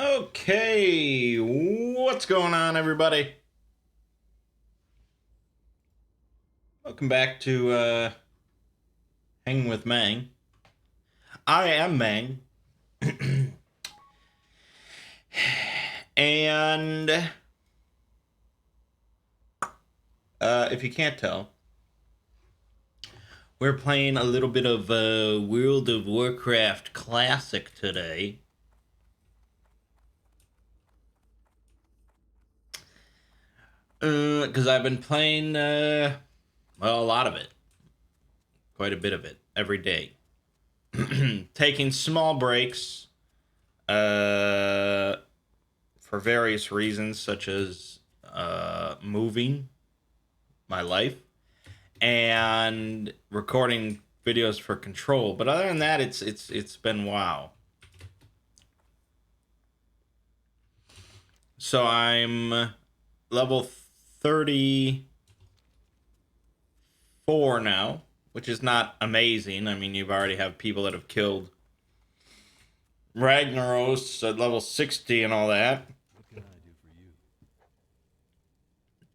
Okay, what's going on, everybody? Welcome back to Hanging with Mangg. I am Mangg, and if you can't tell, we're playing a little bit of World of Warcraft Classic today. Because I've been playing, well, a lot of it, quite a bit of it, every day. Taking small breaks, uh, for various reasons, such as moving my life and recording videos for Control. But other than that, it's been wow. So I'm level 34 now, which is not amazing. I mean, you've already have people that have killed Ragnaros at level 60 and all that. What can I do for you?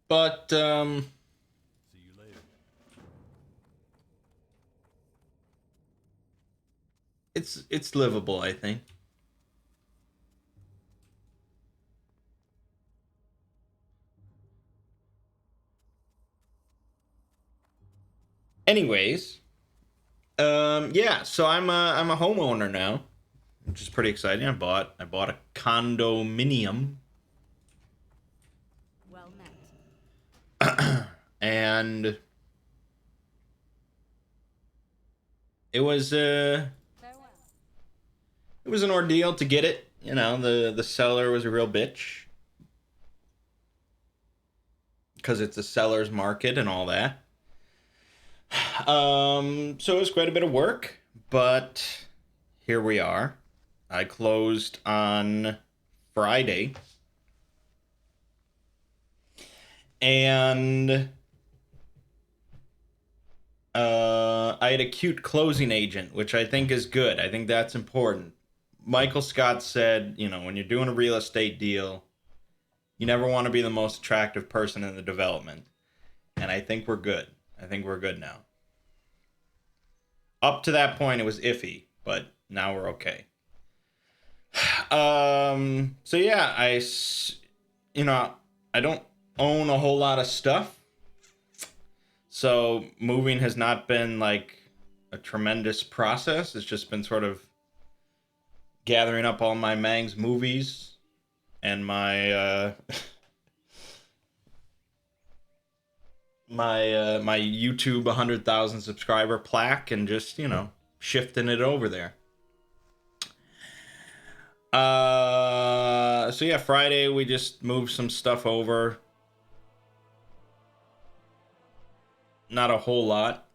But See you later. it's livable, I think. Anyways, yeah, so I'm a homeowner now, which is pretty exciting. I bought a condominium, Well met. and it was Farewell. it was an ordeal to get it. You know, the seller was a real bitch because it's a seller's market and all that. So it was quite a bit of work, but here we are. I closed on Friday, and I had a cute closing agent, which I think is good. I think that's important. Michael Scott said, you know, when you're doing a real estate deal, you never want to be the most attractive person in the development. And I think we're good. I think we're good now. Up to that point, it was iffy, but now we're okay. So yeah, you know, I don't own a whole lot of stuff. So moving has not been like a tremendous process. It's just been sort of gathering up all my Mang's movies and my my YouTube 100,000 subscriber plaque, and just, you know, shifting it over there. So yeah, Friday we just moved some stuff over. Not a whole lot.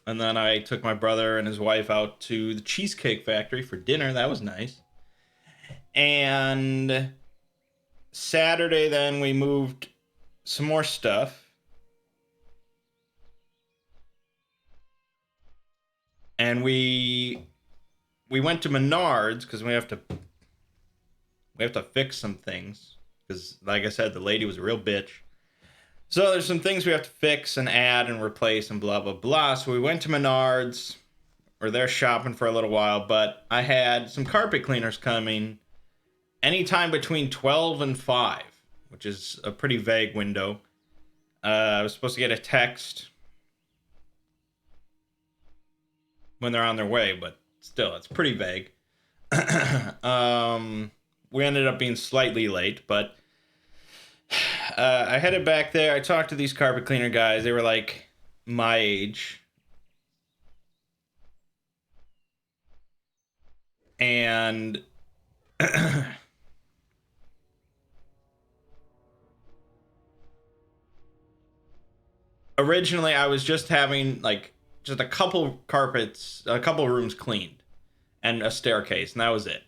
And then I took my brother and his wife out to the Cheesecake Factory for dinner. That was nice. And Saturday then we moved some more stuff. And we went to Menards because we have to fix some things, because like I said, the lady was a real bitch. So there's some things we have to fix and add and replace and blah blah blah. So we went to Menards. We're there shopping for a little while, but I had some carpet cleaners coming anytime between 12 and 5, which is a pretty vague window. I was supposed to get a text when they're on their way, but still, it's pretty vague. We ended up being slightly late, but I headed back there. I talked to these carpet cleaner guys. They were like my age. And originally I was just having like just a couple carpets, a couple rooms cleaned and a staircase, and that was it.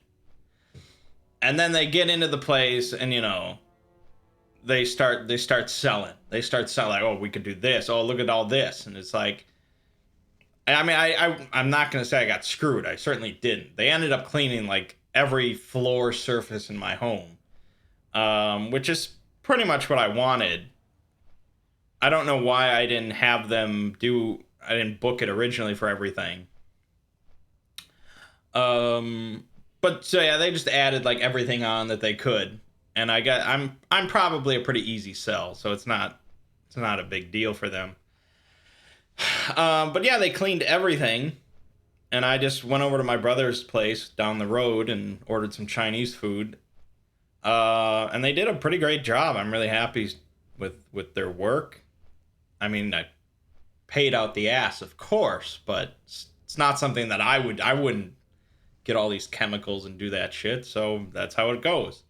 And then they get into the place, and you know, they start selling. They start selling like, oh, we could do this. Oh, look at all this. And it's like, I mean, I'm not gonna say I got screwed. I certainly didn't. They ended up cleaning like every floor surface in my home, which is pretty much what I wanted. I don't know why I didn't have them do. I didn't book it originally for everything. Um, but so yeah, they just added like everything on that they could, and I'm probably a pretty easy sell, so it's not a big deal for them. But yeah, they cleaned everything, and I just went over to my brother's place down the road and ordered some Chinese food. And they did a pretty great job. I'm really happy with their work. I mean, I paid out the ass, of course, but it's not something that I wouldn't get all these chemicals and do that shit. So that's how it goes.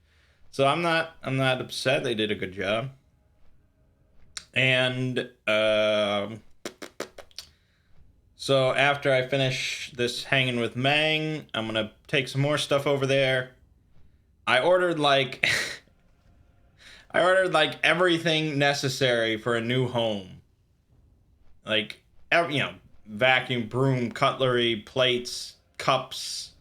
So I'm not upset. They did a good job. And so after I finish this hanging with Mangg, I'm gonna take some more stuff over there. I ordered like I ordered like everything necessary for a new home. Like vacuum, broom, cutlery, plates, cups,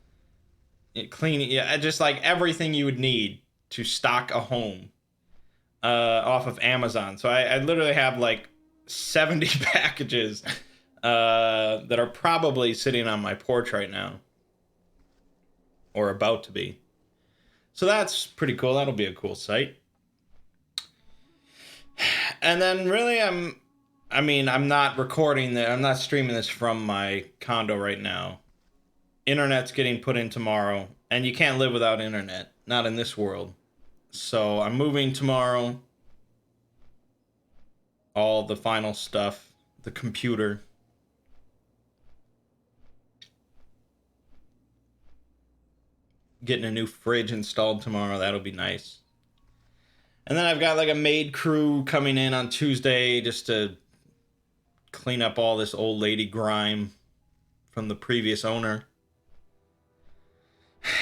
cleaning, yeah, just like everything you would need to stock a home off of Amazon. So I literally have like 70 packages that are probably sitting on my porch right now or about to be. So that's pretty cool. That'll be a cool sight. And then really I'm not recording that. I'm not streaming this from my condo right now. Internet's getting put in tomorrow, and you can't live without internet. Not in this world. So I'm moving tomorrow. All the final stuff, the computer. Getting a new fridge installed tomorrow. That'll be nice. And then I've got like a maid crew coming in on Tuesday just to clean up all this old lady grime from the previous owner.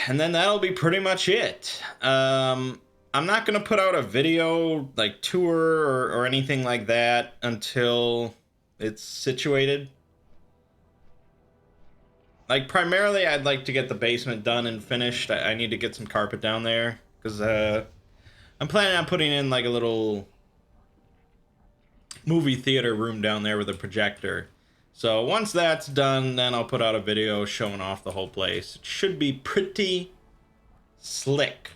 And then that'll be pretty much it. I'm not gonna put out a video like tour or anything like that until it's situated. Like primarily, I'd like to get the basement done and finished. I need to get some carpet down there because I'm planning on putting in like a little movie theater room down there with a projector. So once that's done, then I'll put out a video showing off the whole place. It should be pretty slick.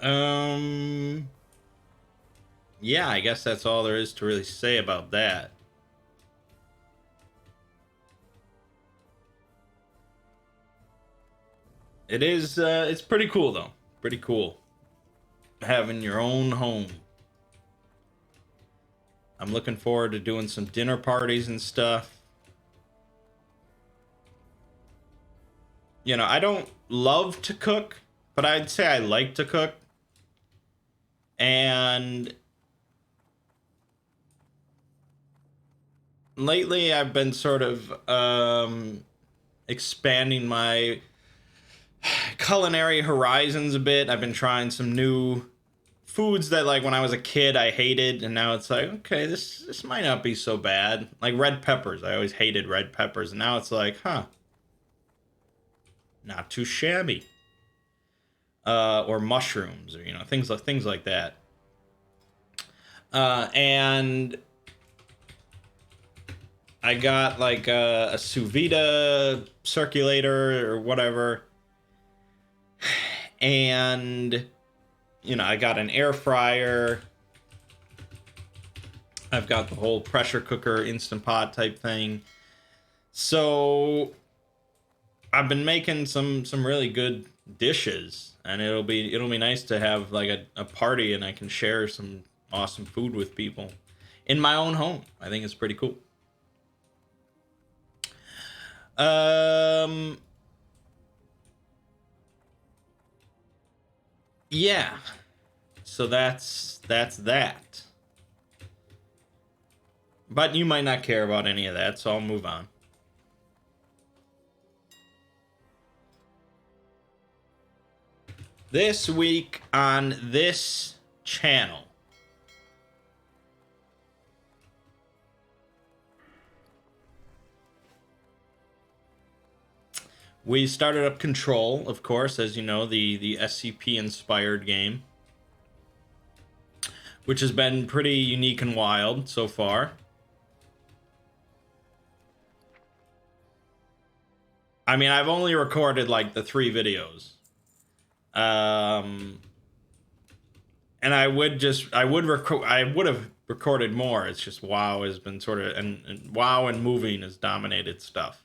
Um, yeah, I guess that's all there is to really say about that. It's pretty cool though. Pretty cool. Having your own home. I'm looking forward to doing some dinner parties and stuff. I don't love to cook, but I'd say I like to cook. And lately I've been sort of expanding my culinary horizons a bit. I've been trying some new foods that like when I was a kid I hated, and now it's like, okay, this might not be so bad. Like red peppers. I always hated red peppers, and now it's like, huh, not too shabby. Or mushrooms, or things like that. And I got like a sous vide circulator or whatever, and I got an air fryer. I've got the whole pressure cooker, instant pot type thing. So I've been making some really good dishes, and it'll be nice to have like a party, and I can share some awesome food with people in my own home. I think it's pretty cool. Um, yeah. So that's that. But you might not care about any of that, so I'll move on. This week on this channel, we started up Control, of course, as you know, the SCP-inspired game, which has been pretty unique and wild so far. I mean, I've only recorded like the 3 videos. And I would have recorded more. It's just WoW has been sort of, and WoW and moving has dominated stuff.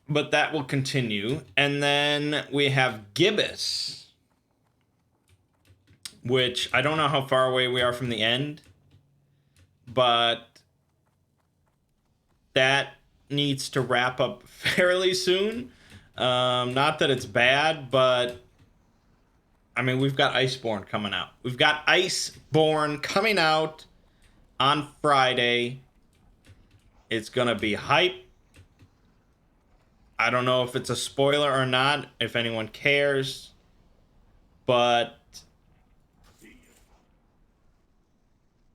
But that will continue. And then we have Gibbous, which I don't know how far away we are from the end, but that needs to wrap up fairly soon. Not that it's bad, but I mean, we've got Iceborne coming out. We've got Iceborne coming out on Friday. It's gonna be hype. I don't know if it's a spoiler or not, if anyone cares, but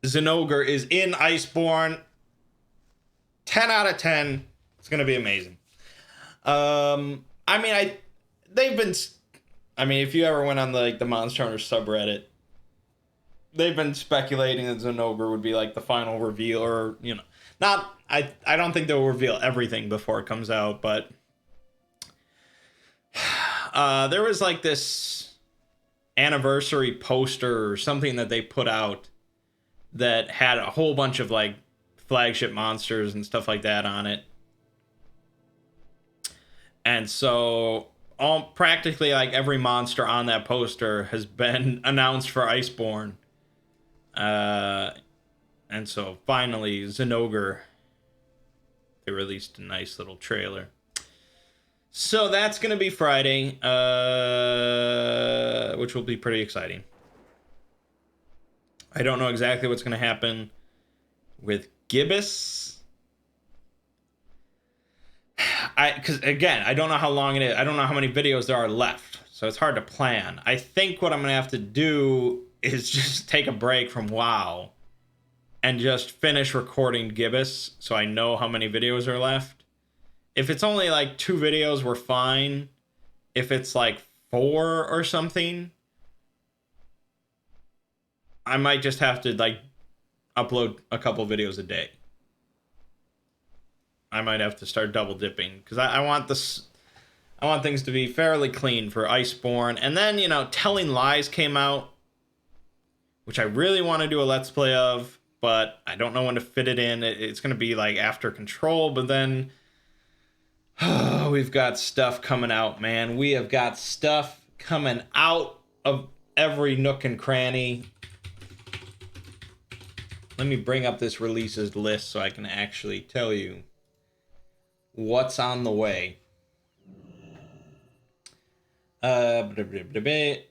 Zinogre is in Iceborne. 10 out of 10. It's gonna be amazing. I mean, if you ever went on the Monster Hunter subreddit, they've been speculating that Zinogre would be like the final reveal, or I don't think they'll reveal everything before it comes out, but there was like this anniversary poster or something that they put out that had a whole bunch of like flagship monsters and stuff like that on it. And so practically like every monster on that poster has been announced for Iceborne. And so finally Zinogre, they released a nice little trailer. So that's going to be Friday, which will be pretty exciting. I don't know exactly what's going to happen with Gibbous. Because again, I don't know how long it is. I don't know how many videos there are left. So it's hard to plan. I think what I'm going to have to do is just take a break from WoW and just finish recording Gibbous so I know how many videos are left. If it's only like 2 videos, we're fine. If it's like 4 or something, I might just have to like upload a couple videos a day. I might have to start double dipping because I want things to be fairly clean for Iceborne. And then, Telling Lies came out, which I really want to do a Let's Play of, but I don't know when to fit it in. It's going to be like after Control, but then we've got stuff coming out, man. We have got stuff coming out of every nook and cranny. Let me bring up this releases list so I can actually tell you what's on the way.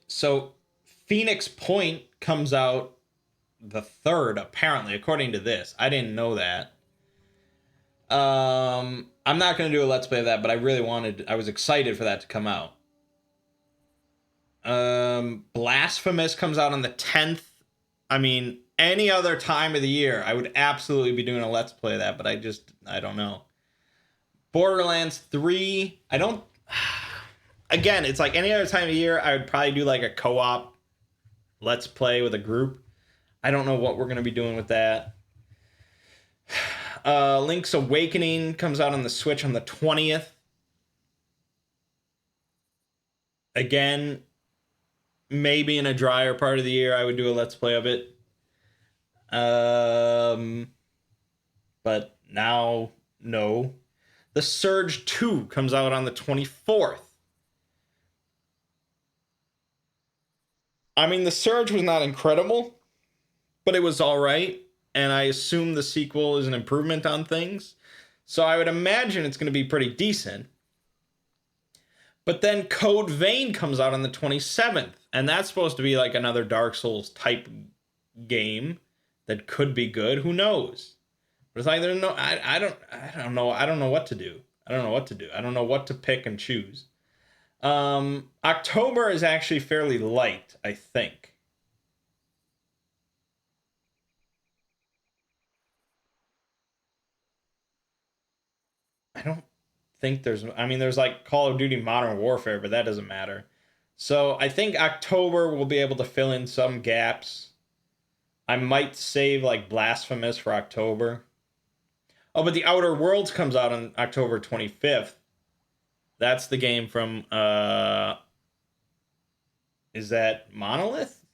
So Phoenix Point comes out the 3rd, apparently, according to this. I didn't know that. I'm not going to do a Let's Play of that, but I was excited for that to come out. Blasphemous comes out on the 10th. I mean, any other time of the year, I would absolutely be doing a Let's Play of that, but I don't know. Borderlands 3, again, it's like any other time of year, I would probably do like a co-op Let's Play with a group. I don't know what we're going to be doing with that. Link's Awakening comes out on the Switch on the 20th. Again, maybe in a drier part of the year, I would do a Let's Play of it. But now, no. The Surge 2 comes out on the 24th. I mean, The Surge was not incredible, but it was all right. And I assume the sequel is an improvement on things. So I would imagine it's going to be pretty decent. But then Code Vein comes out on the 27th. And that's supposed to be like another Dark Souls type game that could be good. Who knows? But it's like there's no I don't know what to do. I don't know what to do. I don't know what to pick and choose. October is actually fairly light, I think. I don't think there's like Call of Duty Modern Warfare, but that doesn't matter. So I think October will be able to fill in some gaps. I might save like Blasphemous for October. Oh, but The Outer Worlds comes out on October 25th. That's the game from is that Monolith?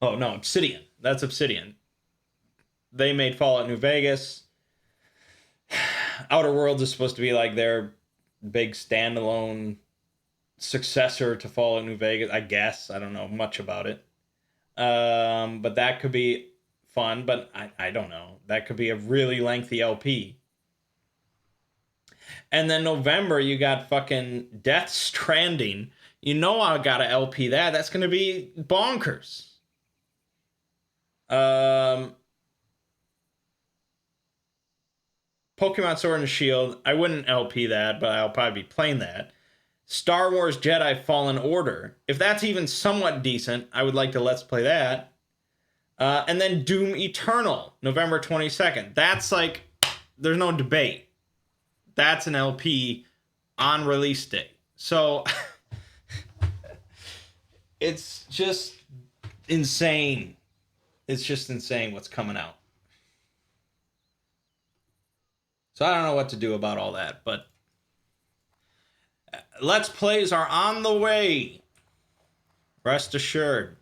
Oh no, Obsidian. That's Obsidian. They made Fallout New Vegas. Outer Worlds is supposed to be like their big standalone successor to Fallout New Vegas, I guess. I don't know much about it. But that could be fun, but I don't know. That could be a really lengthy LP. And then November, you got fucking Death Stranding. You know I got to LP that. That's going to be bonkers. Um, Pokemon Sword and Shield. I wouldn't LP that, but I'll probably be playing that. Star Wars Jedi Fallen Order. If that's even somewhat decent, I would like to let's play that. And then Doom Eternal, November 22nd. That's like, there's no debate. That's an LP on release day. So it's just insane. It's just insane what's coming out. So I don't know what to do about all that, but Let's Plays are on the way. Rest assured.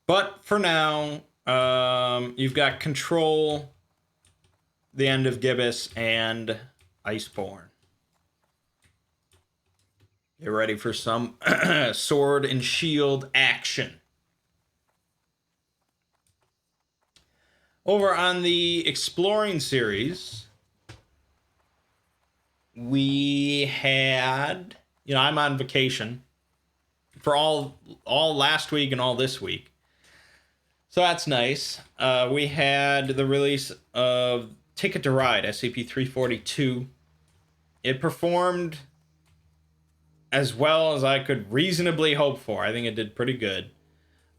But for now, you've got Control, The End of Gibbous, and Iceborne. Get ready for some sword and shield action. Over on the Exploring series, we had, I'm on vacation for all last week and all this week. So that's nice. We had the release of Ticket to Ride, SCP-342. It performed as well as I could reasonably hope for. I think it did pretty good.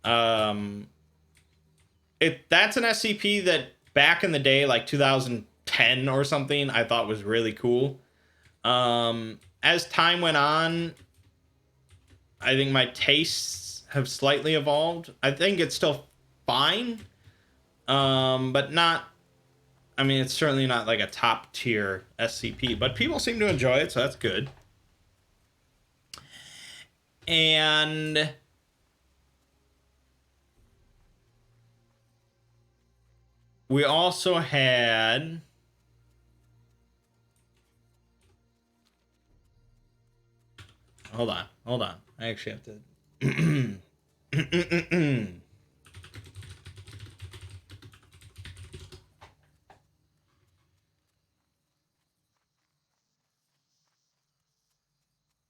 That's an SCP that back in the day, like 2010 or something, I thought was really cool. As time went on, I think my tastes have slightly evolved. I think it's still fine, but not. I mean, it's certainly not like a top tier SCP, but people seem to enjoy it, so that's good. And we also had hold on. I actually have to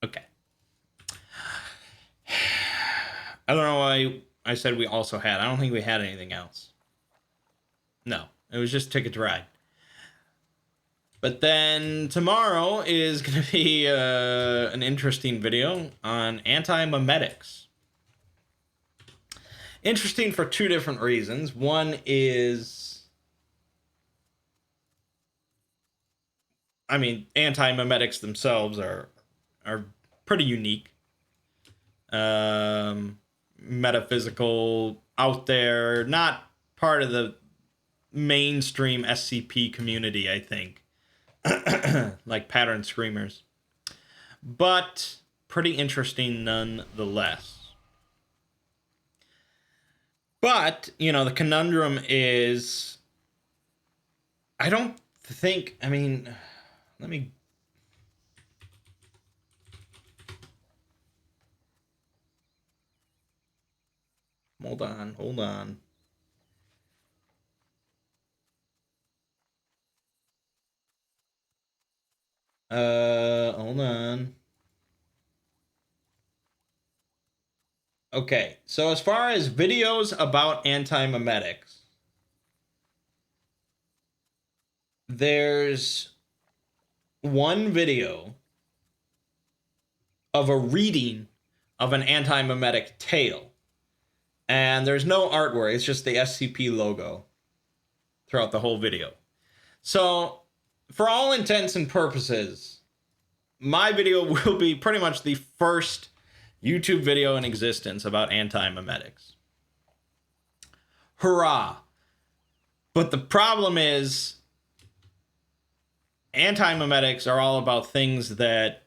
okay. I don't know why I said we also had. I don't think we had anything else. No, it was just Ticket to Ride. But then tomorrow is going to be an interesting video on anti-memetics. Interesting for two different reasons. One is, I mean, anti-memetics themselves are pretty unique. Metaphysical, out there, not part of the mainstream SCP community, I think. Like pattern screamers. But pretty interesting nonetheless. But, the conundrum is I don't think, I mean, let me hold on. Hold on. Okay, so as far as videos about anti-memetics, there's one video of a reading of an anti-memetic tale. And there's no artwork, it's just the SCP logo throughout the whole video. So, for all intents and purposes, my video will be pretty much the first YouTube video in existence about anti-memetics. Hurrah! But the problem is, anti-memetics are all about things that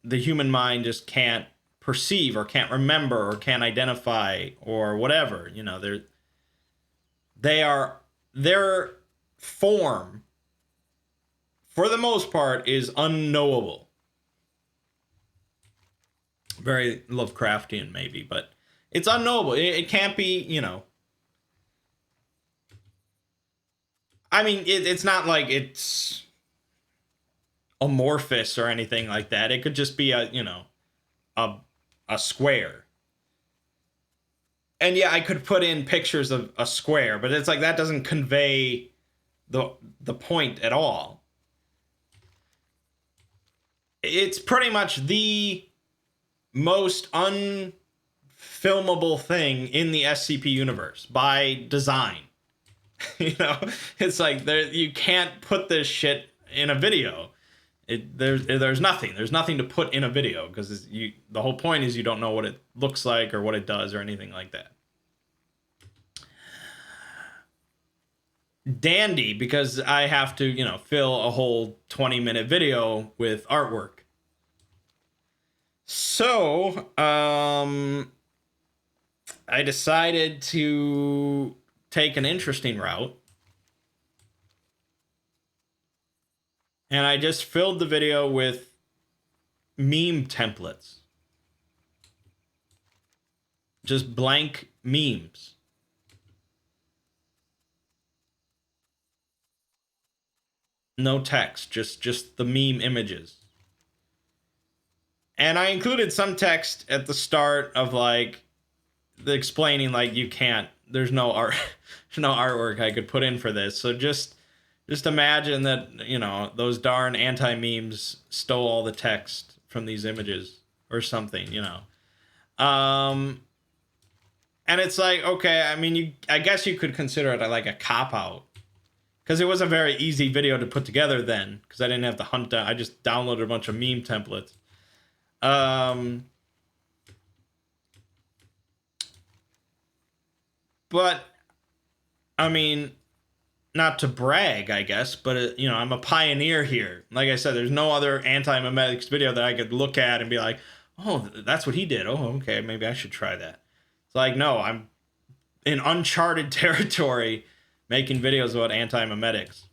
the human mind just can't perceive or can't remember or can't identify or whatever. You know, their form, for the most part, is unknowable. Very Lovecraftian, maybe, but it's unknowable. It can't be, you know. I mean, it's not like it's amorphous or anything like that. It could just be a, you know, a square. And yeah, I could put in pictures of a square, but it's like that doesn't convey the point at all. It's pretty much the most unfilmable thing in the SCP universe by design. You know, it's like you can't put this shit in a video. There's nothing to put in a video because the whole point is you don't know what it looks like or what it does or anything like that. Dandy, because I have to, you know, fill a whole 20-minute video with artwork. So, I decided to take an interesting route. And I just filled the video with meme templates. Just blank memes. No text, just the meme images. And I included some text at the start of like explaining like you can't, there's no art, there's no artwork I could put in for this. So just imagine that, you know, those darn anti-memes stole all the text from these images or something, you know. And it's like, okay, I mean, I guess you could consider it like a cop-out. Because it was a very easy video to put together then. Because I didn't have to hunt down. I just downloaded a bunch of meme templates. But, I mean, not to brag, I guess, but, you know, I'm a pioneer here. Like I said, there's no other anti-memetics video that I could look at and be like, oh, that's what he did. Oh, okay, maybe I should try that. It's like, no, I'm in uncharted territory making videos about anti-memetics.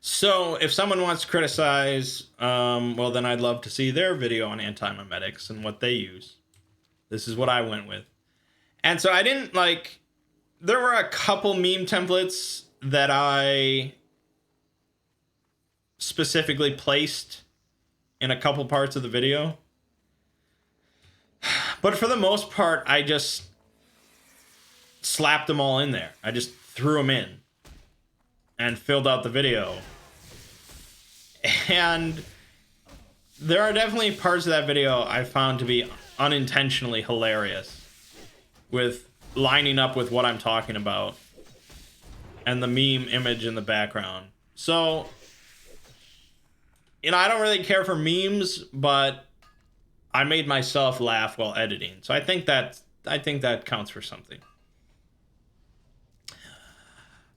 So if someone wants to criticize, well, then I'd love to see their video on anti-memetics and what they use. This is what I went with. And so I didn't like, there were a couple meme templates that I specifically placed in a couple parts of the video. But for the most part, I just slapped them all in there. I just threw them in and filled out the video. And there are definitely parts of that video I found to be unintentionally hilarious, with lining up with what I'm talking about and the meme image in the background. So, you know, I don't really care for memes, but I made myself laugh while editing. So I think that counts for something.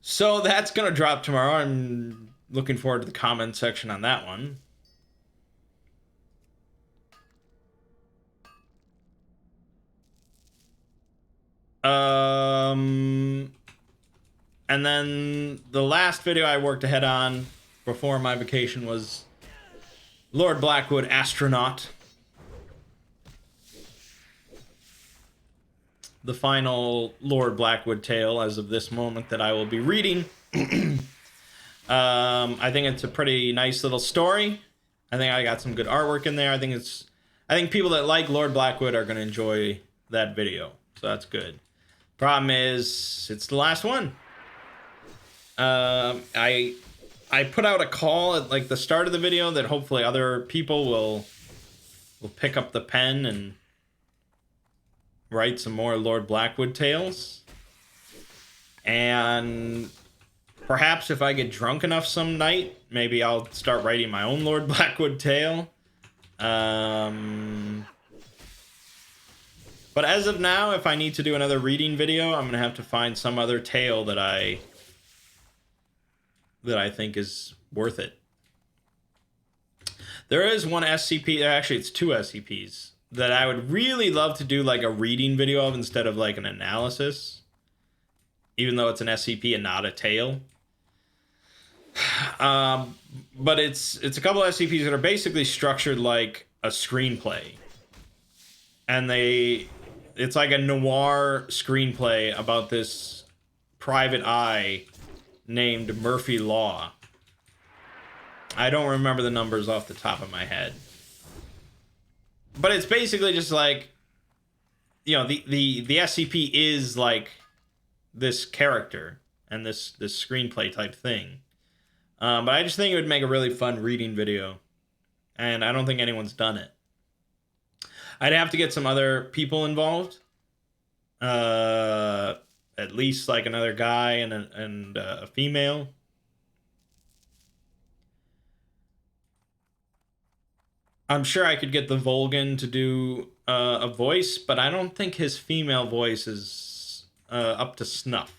So that's going to drop tomorrow. I'm looking forward to the comment section on that one. And then the last video I worked ahead on before my vacation was Lord Blackwood Astronaut. The final Lord Blackwood tale as of this moment that I will be reading. I think it's a pretty nice little story. I think I got some good artwork in there. I think it's I think people that like Lord Blackwood are going to enjoy that video. So that's good. Problem is, it's the last one. I put out a call at like the start of the video that hopefully other people will pick up the pen and write some more Lord Blackwood tales. And perhaps if I get drunk enough some night, maybe I'll start writing my own Lord Blackwood tale. But as of now, if I need to do another reading video, I'm gonna have to find some other tale that I think is worth it. There is one SCP, actually it's two SCPs, that I would really love to do like a reading video of instead of like an analysis. Even though it's an SCP and not a tale. But it's a couple of SCPs that are basically structured like a screenplay. And it's like a noir screenplay about this private eye named Murphy Law. I don't remember the numbers off the top of my head. But it's basically just like, you know, the SCP is like this character and this screenplay type thing. But I just think it would make a really fun reading video. And I don't think anyone's done it. I'd have to get some other people involved. At least like another guy and a female. I'm sure I could get the Volgan to do a voice, but I don't think his female voice is up to snuff.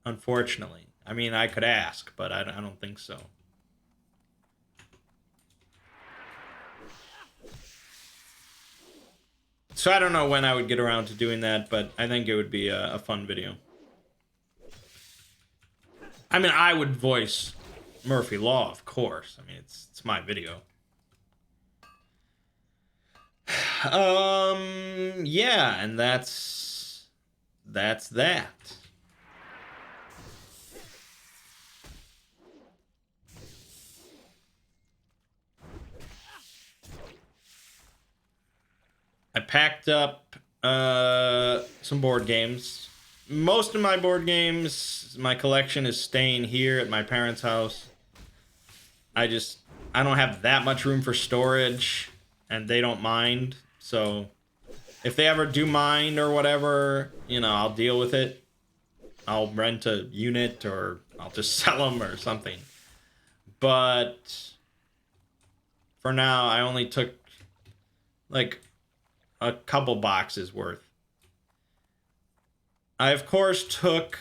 Unfortunately. I mean, I could ask, but I don't think so. So I don't know when I would get around to doing that, but I think it would be a fun video. I mean, I would voice Murphy Law, of course. I mean, it's my video. Yeah, and that's that. I packed up some board games. Most of my board games, my collection is staying here at my parents' house. I don't have that much room for storage, and they don't mind. So if they ever do mind or whatever, you know, I'll deal with it. I'll rent a unit or I'll just sell them or something. But for now, I only took like a couple boxes worth. I, of course, took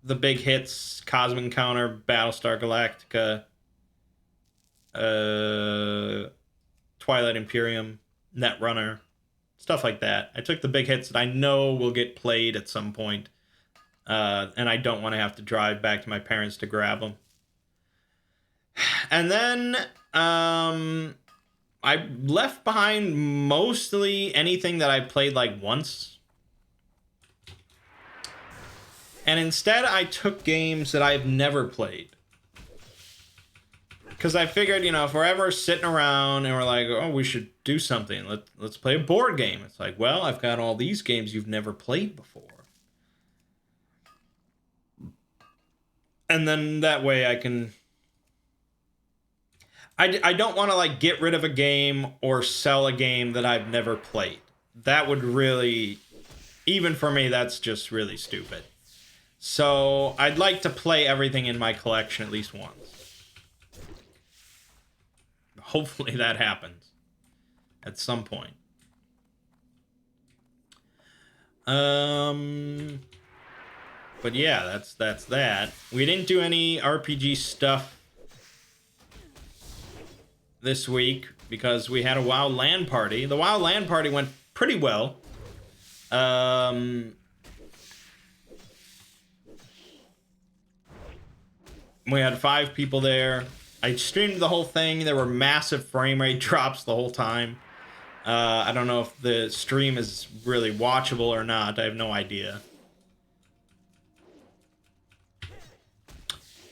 the big hits, Cosmic Encounter, Battlestar Galactica, Twilight Imperium, Netrunner, stuff like that. I took the big hits that I know will get played at some point, and I don't want to have to drive back to my parents to grab them. And then I left behind mostly anything that I played like once. And instead I took games that I've never played. Because I figured, you know, if we're ever sitting around and we're like, oh, we should do something. Let's play a board game. It's like, well, I've got all these games you've never played before. And then that way I can... I don't want to like get rid of a game or sell a game that I've never played. That would really, even for me, that's just really stupid. So I'd like to play everything in my collection at least once. Hopefully that happens at some point. But yeah, that's that. We didn't do any RPG stuff this week because we had a WoW LAN party. The WoW LAN party went pretty well. We had 5 people there. I streamed the whole thing. There were massive frame rate drops the whole time. I don't know if the stream is really watchable or not. I have no idea.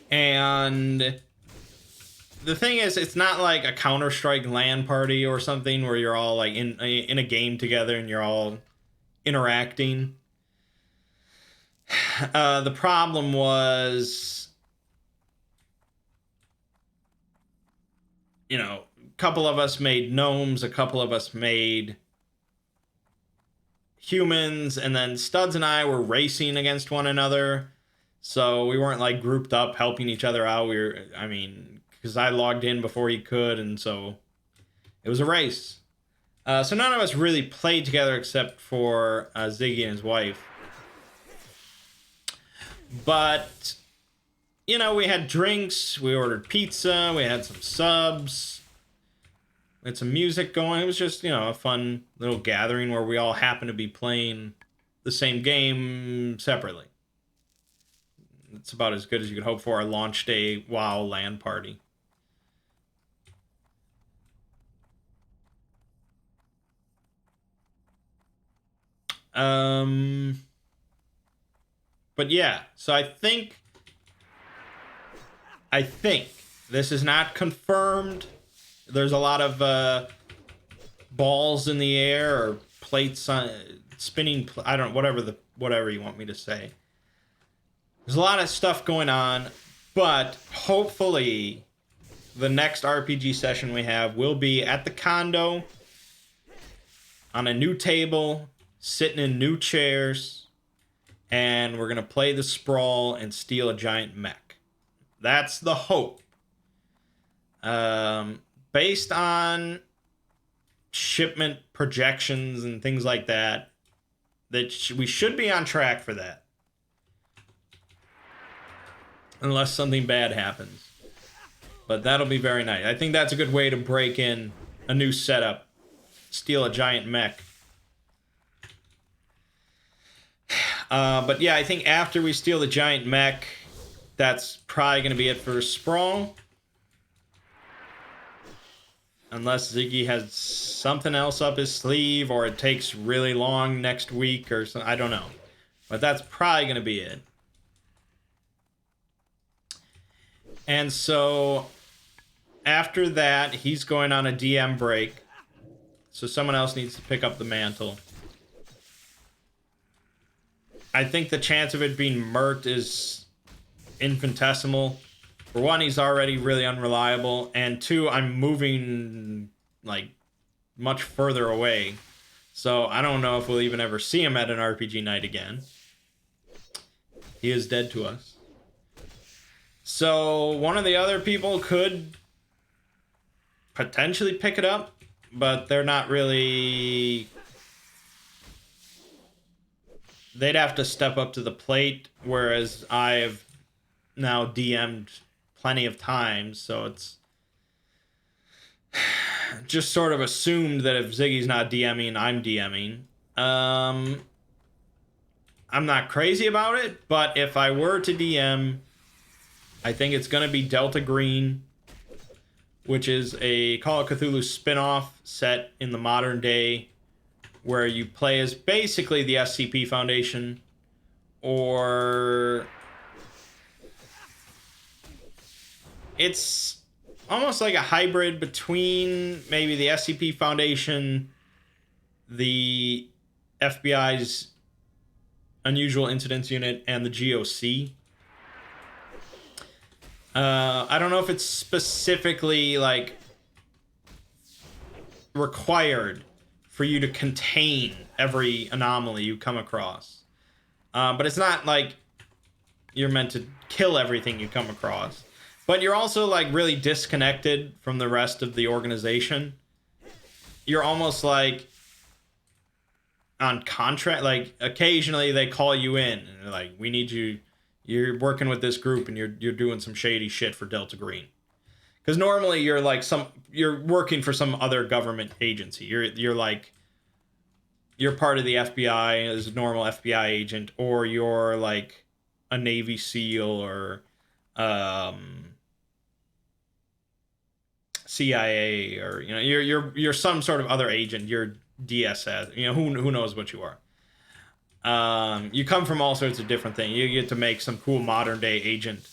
And the thing is, it's not like a Counter-Strike LAN party or something where you're all like in a game together and you're all interacting. The problem was, a couple of us made gnomes, a couple of us made humans, and then Studs and I were racing against one another. So we weren't like grouped up helping each other out. Because I logged in before he could, and so it was a race. So none of us really played together except for Ziggy and his wife. But, we had drinks, we ordered pizza, we had some subs, we had some music going. It was just, a fun little gathering where we all happened to be playing the same game separately. It's about as good as you could hope for a launch day WoW LAN party. But yeah, so I think this is not confirmed. There's a lot of balls in the air or plates on spinning. I don't whatever you want me to say. There's a lot of stuff going on, but hopefully the next RPG session we have will be at the condo on a new table, sitting in new chairs, and we're going to play the Sprawl and steal a giant mech. That's the hope. Based on shipment projections and things like that, we should be on track for that. Unless something bad happens. But that'll be very nice. I think that's a good way to break in a new setup. Steal a giant mech. But yeah, I think after we steal the giant mech, that's probably going to be it for Sprawl. Unless Ziggy has something else up his sleeve, or it takes really long next week or something. I don't know. But that's probably going to be it. And so after that, he's going on a DM break. So someone else needs to pick up the mantle. I think the chance of it being Mert is infinitesimal. For one, he's already really unreliable. And two, I'm moving like much further away. So I don't know if we'll even ever see him at an RPG night again. He is dead to us. So one of the other people could potentially pick it up, but they're not really... They'd have to step up to the plate, whereas I've now DM'd plenty of times, so it's just sort of assumed that if Ziggy's not DMing, I'm DMing. I'm not crazy about it, but if I were to DM, I think it's going to be Delta Green, which is a Call of Cthulhu spin-off set in the modern day, where you play as basically the SCP Foundation, or it's almost like a hybrid between maybe the SCP Foundation, the FBI's Unusual Incidents Unit, and the GOC. I don't know if it's specifically like required for you to contain every anomaly you come across. But it's not like you're meant to kill everything you come across. But you're also like really disconnected from the rest of the organization. You're almost like on contract. Like occasionally they call you in and they're like, we need you. You're working with this group and you're doing some shady shit for Delta Green. Because normally you're like you're working for some other government agency. You're part of the FBI as a normal FBI agent, or you're like a Navy SEAL or CIA, or you're some sort of other agent. You're DSS. Who knows what you are. You come from all sorts of different things. You get to make some cool modern day agent.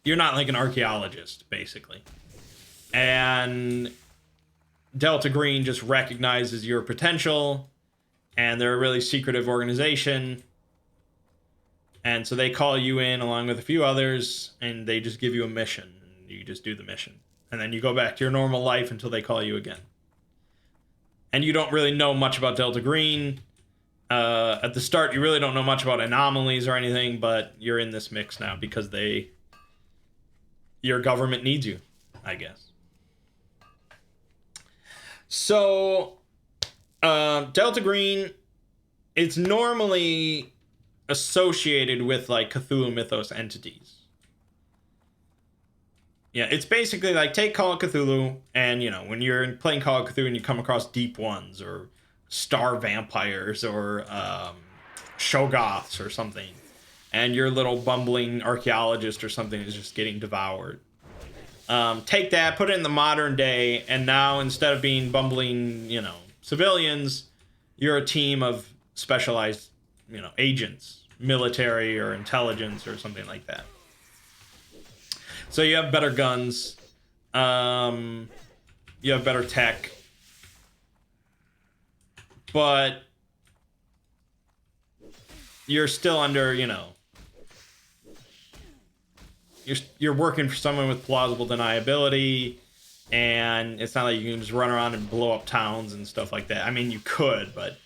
you're not like an archaeologist, basically. And Delta Green just recognizes your potential, and they're a really secretive organization. And so they call you in along with a few others, and they just give you a mission. And you just do the mission. And then you go back to your normal life until they call you again. And you don't really know much about Delta Green. At the start, you really don't know much about anomalies or anything, but you're in this mix now because your government needs you, I guess. So, Delta Green, it's normally associated with like Cthulhu Mythos entities. Yeah, it's basically like take Call of Cthulhu, and you know, when you're playing Call of Cthulhu and you come across Deep Ones or Star Vampires or Shoggoths or something, and your little bumbling archaeologist or something is just getting devoured. Take that, put it in the modern day, and now instead of being bumbling, you know, civilians, you're a team of specialized, you know, agents, military or intelligence or something like that. So you have better guns, you have better tech, but you're still under, you know, you're working for someone with plausible deniability, and it's not like you can just run around and blow up towns and stuff like that. I mean, you could, but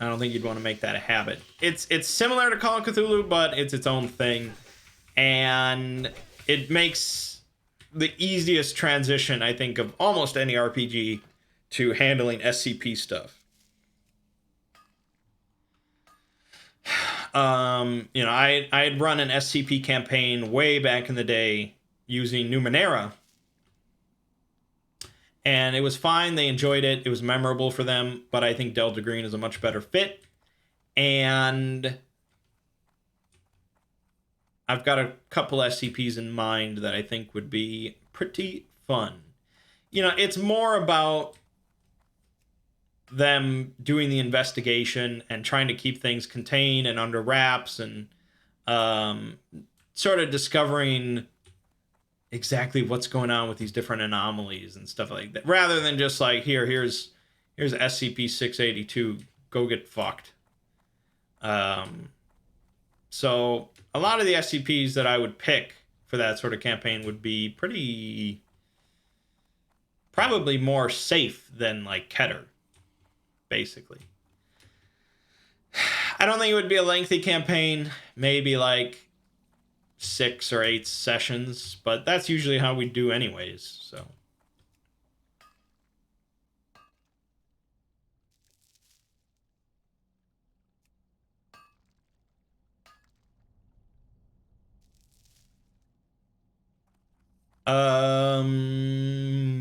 I don't think you'd want to make that a habit. It's similar to Call of Cthulhu, but it's its own thing, and it makes the easiest transition, I think, of almost any RPG to handling SCP stuff. You know, I had run an SCP campaign way back in the day using Numenera, and it was fine. They enjoyed it. It was memorable for them, but I think Delta Green is a much better fit. And I've got a couple SCPs in mind that I think would be pretty fun. You know, it's more about them doing the investigation and trying to keep things contained and under wraps, and sort of discovering exactly what's going on with these different anomalies and stuff like that, rather than just like, here's SCP-682, go get fucked. So a lot of the SCPs that I would pick for that sort of campaign would be probably more safe than like Keter, basically. I don't think it would be a lengthy campaign, maybe like 6 or 8 sessions, but that's usually how we do anyways, so.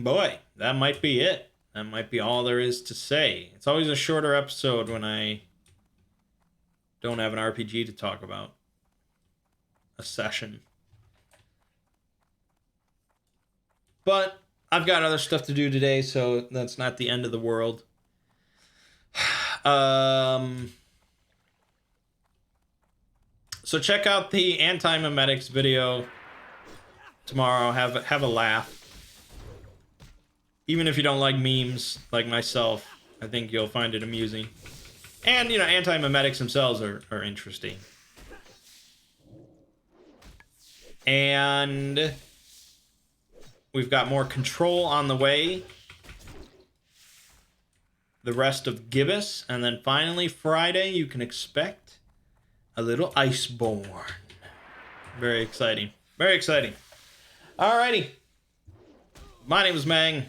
Boy, that might be it. That might be all there is to say. It's always a shorter episode when I don't have an RPG to talk about. A session. But I've got other stuff to do today, so that's not the end of the world. So check out the anti-memetics video tomorrow. Have a laugh. Even if you don't like memes like myself, I think you'll find it amusing. And, you know, anti-memetics themselves are interesting. And we've got more Control on the way. The rest of Gibbous. And then finally, Friday, you can expect a little Iceborne. Very exciting. Very exciting. Alrighty. My name is Mangg.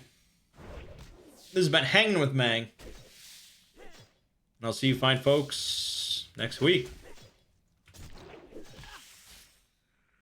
This has been Hanging with Mangg. And I'll see you fine folks next week.